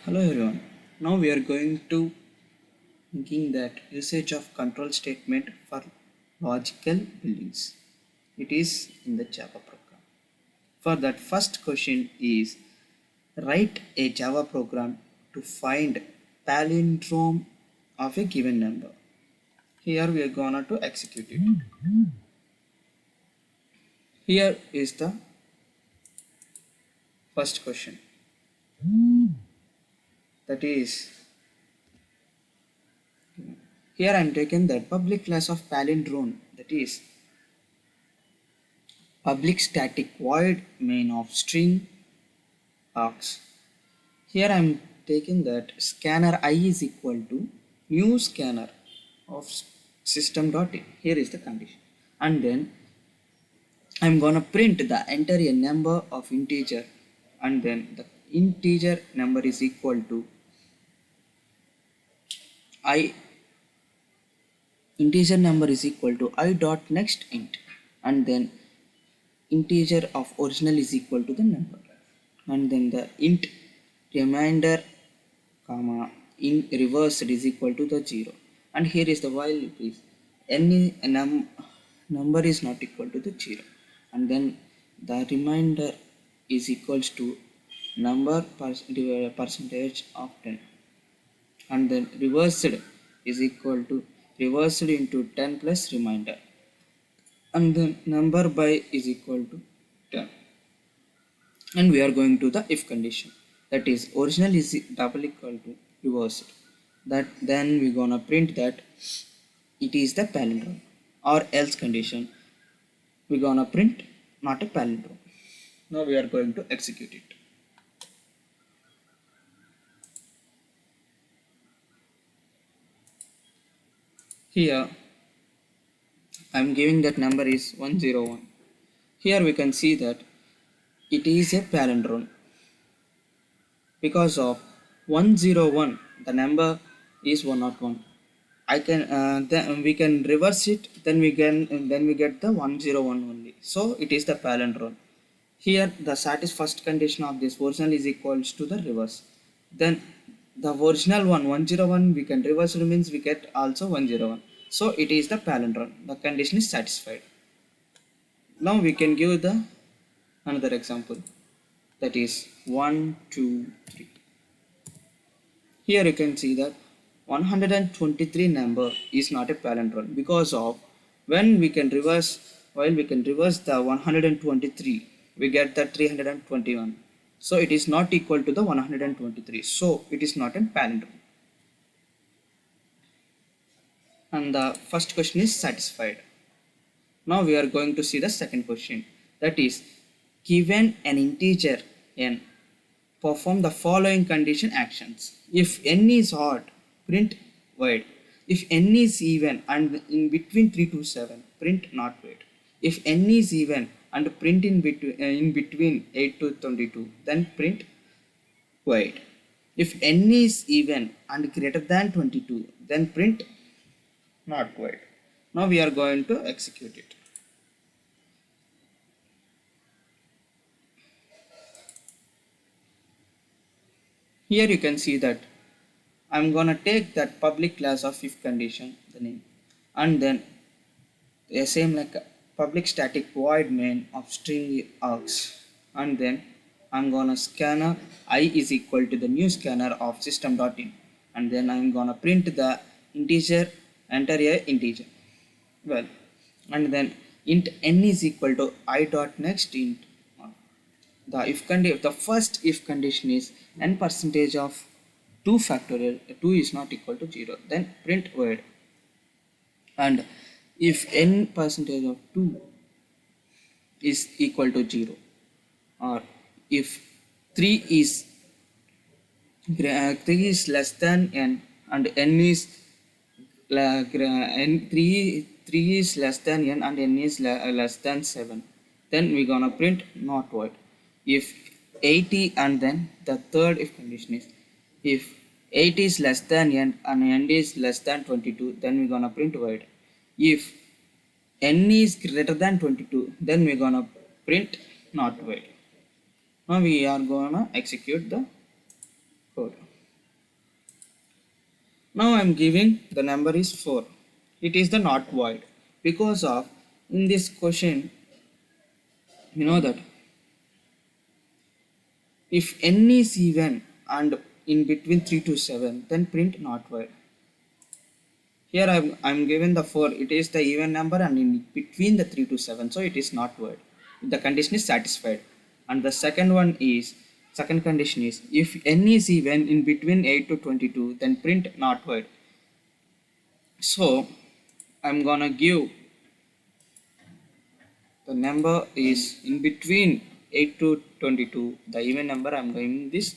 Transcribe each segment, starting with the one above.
Hello everyone. Now we are going to thinking that usage of control statement for logical buildings. It is in the Java program. For that first question is write a Java program to find palindrome of a given number. Here we are gonna to execute it. Here is the first question. That is here I am taking that public class of palindrome, that is public static void main of string args. Here I am taking that scanner I is equal to new scanner of system.in. Here is the condition, and then I'm gonna print the entire number of integer, and then the integer number is equal to I integer number is equal to I dot next int, and then integer of original is equal to the number, and then the int remainder comma in reversed is equal to the 0, and here is the while loop is any number is not equal to the 0, and then the remainder is equals to number percentage of 10, and then reversed is equal to reversed into 10 plus remainder, and then number by is equal to 10, and we are going to the if condition, that is original is double equal to reversed, that then we gonna print that it is the palindrome, or else condition we gonna print not a palindrome. Now we are going to execute it. Here I am giving that number is 101. Here we can see that it is a palindrome because of 101 the number is 101. I can then we can reverse it, then we get the 101 only, so it is the palindrome. Here the first condition of this original is equals to the reverse, then the original one 101 we can reverse it, means we get also 101, so it is the palindrome. The condition is satisfied. Now we can give the another example, that is 1 2 3. Here you can see that 123 number is not a palindrome because of when we can reverse, while we can reverse the 123 we get the 321, so it is not equal to the 123, so it is not a palindrome, and the first question is satisfied. Now we are going to see the second question, that is given an integer n, perform the following condition actions. If n is odd, print void. If n is even and in between 3 to 7, print not void. If n is even and print in between 8 to 22, then print void. If n is even and greater than 22, then print not void. Now we are going to execute it. Here you can see that I'm gonna take that public class of if condition, the name, and then the same like public static void main of string args, and then I'm gonna scanner I is equal to the new scanner of system.in, and then I'm gonna print the integer, enter a integer, well, and then int n is equal to I dot next int. The if condition, the first if condition is n percentage of 2 factorial 2 is not equal to 0, then print void, and if n percentage of 2 is equal to 0, or if 3 is 3 is less than n and n is n 3 is less than n and n is less than 7, then we gonna print not void. If 80, and then the third if condition is if 8 is less than n and n is less than 22, then we're gonna print void. If n is greater than 22, then we're gonna print not void. Now we are gonna execute the code. Now I'm giving the number is 4. It is the not void because of in this question you know that if n is even and in between 3 to 7 then print not void. Here I'm given the 4, it is the even number and in between the 3 to 7, so it is not void. The condition is satisfied. And the second condition is if n is even in between 8 to 22 then print not void. So I'm gonna give the number is in between 8 to 22, the even number I'm giving this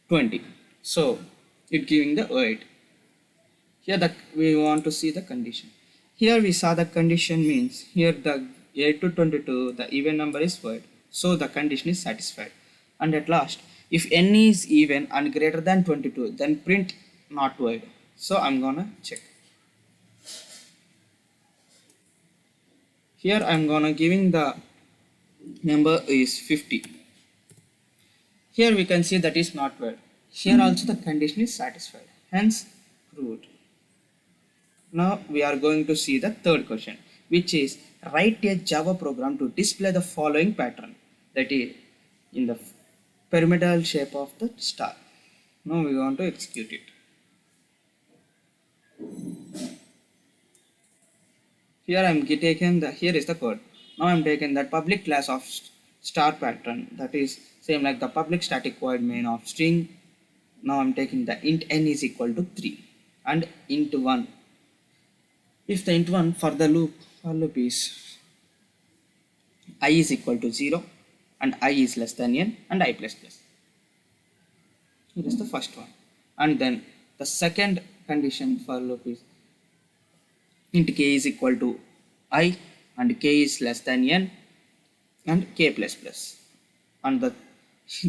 20. So it giving the 8. Here we want to see the condition. Here we saw the condition means here the 8 to 22 the even number is void. So the condition is satisfied. And at last if n is even and greater than 22 then print not void. So I'm gonna check. Here I'm gonna giving the number is 50. Here we can see that is not void. Here also the condition is satisfied. Hence proved. Now we are going to see the third question, which is write a Java program to display the following pattern, that is in the pyramidal shape of the star. Now we want to execute it. Here I am taken here is the code. Now I am taking that public class of star pattern, that is same like the public static void main of string. Now I am taking the int n is equal to 3 and int 1. If the int 1 for loop is I is equal to 0 and I is less than n and I plus plus. Here is the first one. And then the second condition for loop is int k is equal to I and k is less than n and k plus plus. And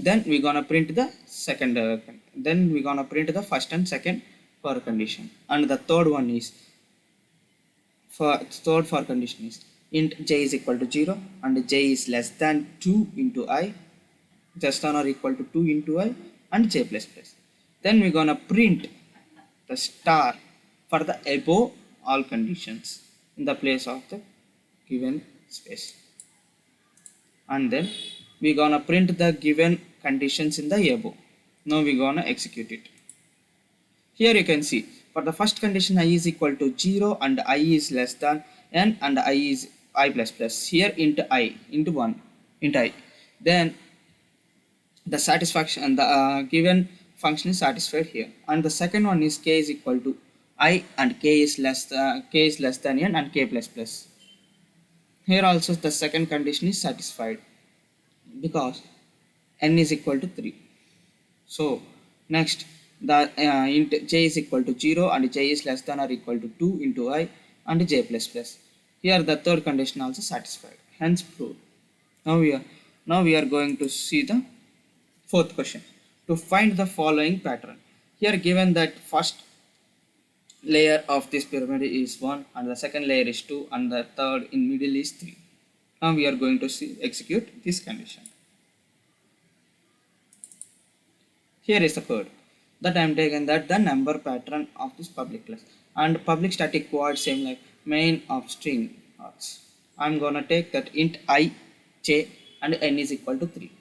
then we're gonna print the second then we're gonna print the first and second for condition. And the third one is for condition is int j is equal to 0 and j is less than 2 into I, less than or equal to 2 into I and j plus plus. Then we're gonna print the star for the above all conditions in the place of the given space. And then we're gonna print the given conditions in the above. Now we're gonna execute it. Here you can see for the first condition I is equal to 0 and I is less than n and I is I plus plus. Here into I into 1 into I. Then the satisfaction and the given function is satisfied here. And the second one is k is equal to I and k is less than n and k plus plus. Here also the second condition is satisfied because n is equal to 3. So next the int j is equal to 0 and j is less than or equal to 2 into I and j plus plus. Here the third condition also satisfied. Hence proved. Now we are going to see the fourth question. To find the following pattern. Here given that first layer of this pyramid is 1 and the second layer is 2 and the third in middle is 3. Now we are going to execute this condition. Here is the code that I am taking that the number pattern of this public class and public static void same like main of string args. I'm gonna take that int I, j and n is equal to 3.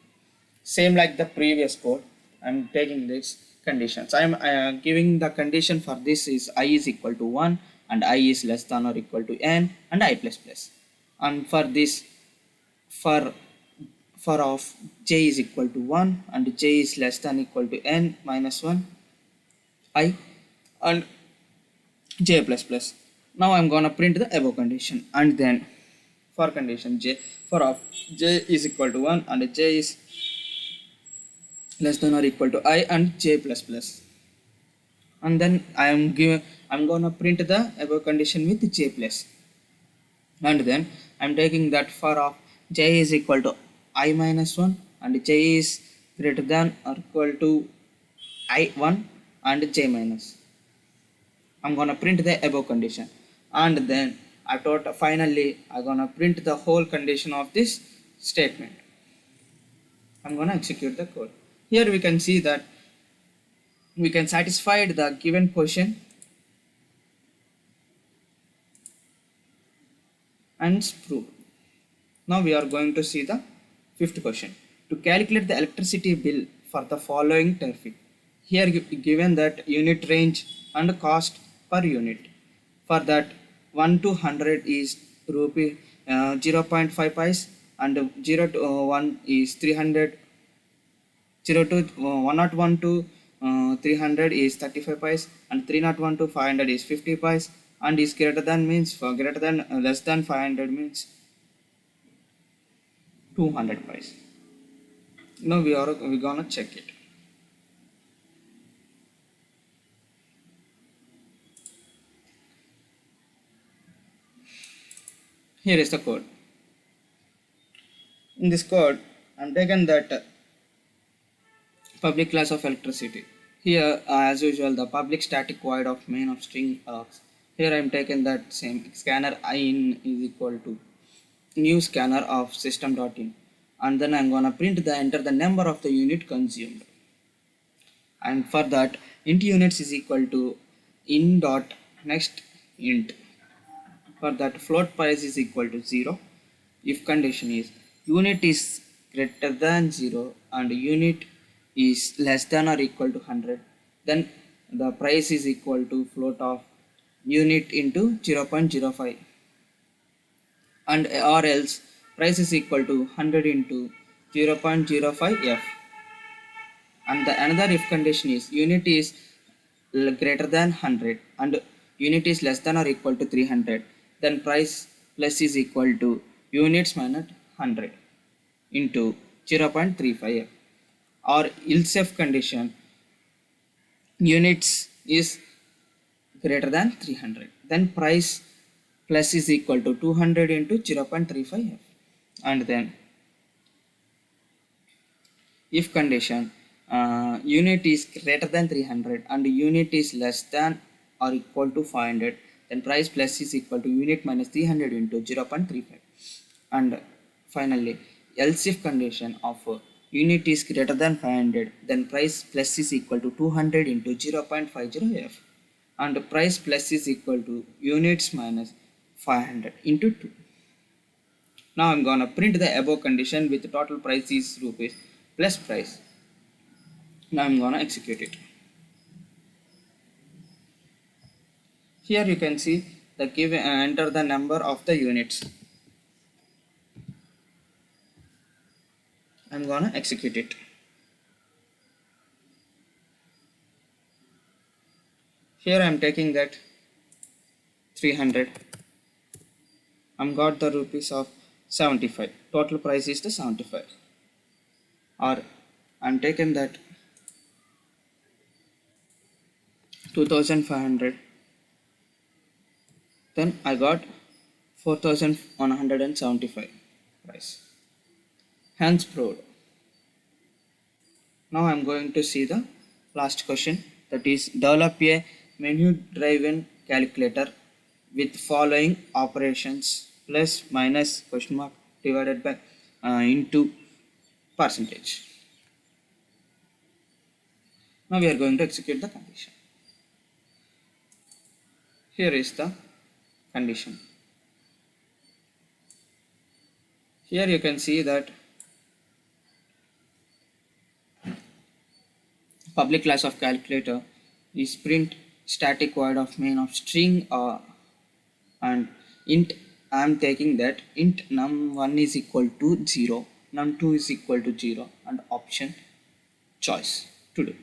Same like the previous code, I'm taking this conditions. I'm giving the condition for this is I is equal to 1 and I is less than or equal to n and I plus plus. And for this for of j is equal to 1 and j is less than equal to n minus 1 I and j plus plus. Now I'm gonna print the above condition and then for condition j for of j is equal to 1 and j is less than or equal to I and j plus plus. And then I'm gonna print the above condition with j plus. And then I'm taking that for of j is equal to I minus 1 and j is greater than or equal to I1 and j minus. I'm gonna print the above condition and then finally I'm gonna print the whole condition of this statement. I'm gonna execute the code. Here we can see that we can satisfy the given question and screw. Now we are going to see the fifth question. To calculate the electricity bill for the following tariff. Here given that unit range and cost per unit. For that 1 to 100 is rupee 0.5 pice and 0 to 1 is 300, 0 to 101 to 300 is 35 pice and 301 to 500 is 50 pice and is greater than means for greater than less than 500 means 200 pice. Now we gonna check it. Here is the code. In this code, I'm taken that public class of electricity. Here, as usual, the public static void of main of string args. Here I'm taken that same scanner in is equal to new scanner of system.in, and then I'm gonna print the enter the number of the unit consumed. And for that, int units is equal to in dot next int. For that, float price is equal to 0 if condition is unit is greater than 0 and unit is less than or equal to 100, then the price is equal to float of unit into 0.05, and or else price is equal to 100 into 0.05 f. And the another if condition is unit is greater than 100 and unit is less than or equal to 300, then price plus is equal to units minus 100 into 0.35 f. Or else if condition units is greater than 300, then price plus is equal to 200 into 0.35 f. And then if condition unit is greater than 300 and unit is less than or equal to 500, then price plus is equal to unit minus 300 into 0.35. And finally, else if condition of unit is greater than 500, then price plus is equal to 200 into 0.50 f, and price plus is equal to units minus 500 into 2. Now I'm gonna print the above condition with total price is rupees plus price. Now I'm gonna execute it. Here you can see the give enter the number of the units. I'm gonna execute it. Here I'm taking that 300. I'm got the rupees of 75. Total price is the 75. Or I'm taking that 2500. Then I got 4175 price. Hence proved. Now I'm going to see the last question, that is develop a menu driven calculator with following operations plus minus question mark divided by into percentage. Now we are going to execute the condition. Here is the condition. Here you can see that public class of calculator is print static void of main of string and int. I am taking that int num1 is equal to 0, num2 is equal to 0, and option choice to do.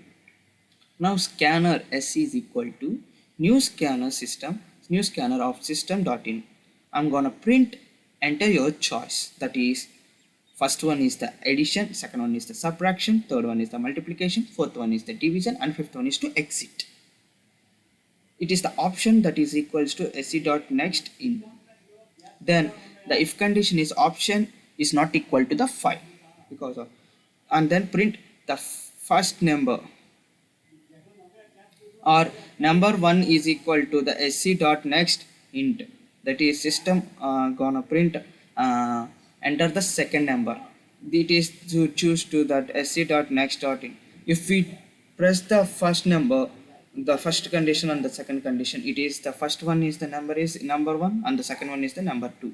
Now scanner s is equal to new scanner system, new scanner of system.in. I'm gonna print enter your choice, that is first one is the addition, second one is the subtraction, third one is the multiplication, fourth one is the division, and fifth one is to exit. It is the option that is equals to sc.next in. Then the if condition is option is not equal to the 5 because of, and then print the first number, or number 1 is equal to the sc.next int, that is system gonna print enter the second number. It is to choose to that sc.next.in. If we press the first number, the first condition and the second condition. It is the first one is the number is number 1 and the second one is the number 2.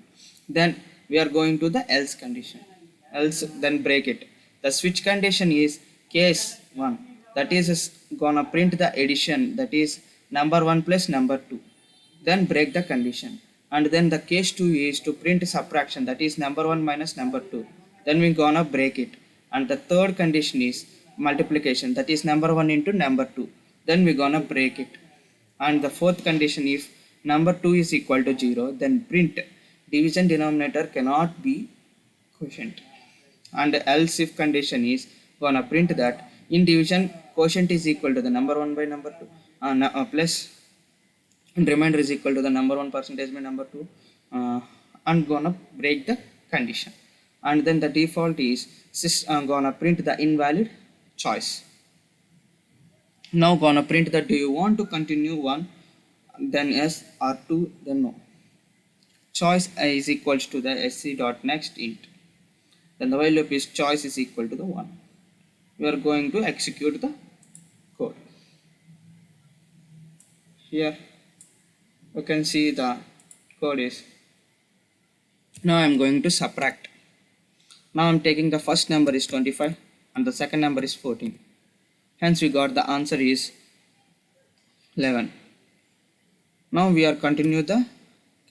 Then we are going to the else condition. Else, then break it. The switch condition is case 1, that is gonna print the addition, that is number 1 plus number 2. Then break the condition. And then the case 2 is to print subtraction, that is number 1 minus number 2. Then we gonna break it. And the third condition is multiplication, that is number 1 into number 2. Then we gonna break it. And the fourth condition, if number 2 is equal to 0, then print division denominator cannot be quotient. And else if condition is gonna print that in division quotient is equal to the number 1 by number 2 plus, and remainder is equal to the number 1 percentage by number 2, and gonna break the condition. And then the default is gonna print the invalid choice. Now gonna print that do you want to continue 1, then yes, or 2, then no. Choice is equals to the sc dot next int. Then the while loop is choice is equal to the 1. We are going to execute the code. Here you can see the code is, now I am going to subtract. Now I am taking the first number is 25 and the second number is 14. Hence we got the answer is 11. Now we are continue the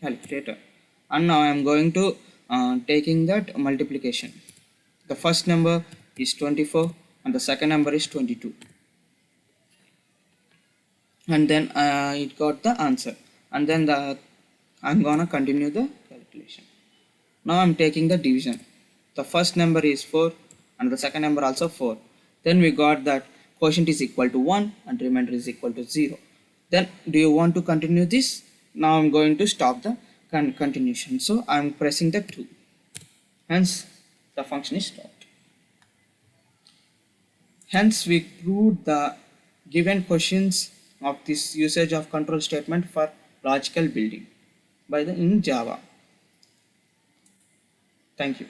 calculator, and now I am going to taking that multiplication. The first number is 24 and the second number is 22, and then it got the answer. And then I'm gonna continue the calculation. Now I'm taking the division. The first number is 4 and the second number also 4. Then we got that quotient is equal to 1 and remainder is equal to 0. Then do you want to continue this? Now I'm going to stop the continuation, so I'm pressing the 2, hence the function is stopped. Hence we proved the given questions of this usage of control statement for logical building by the in Java. Thank you.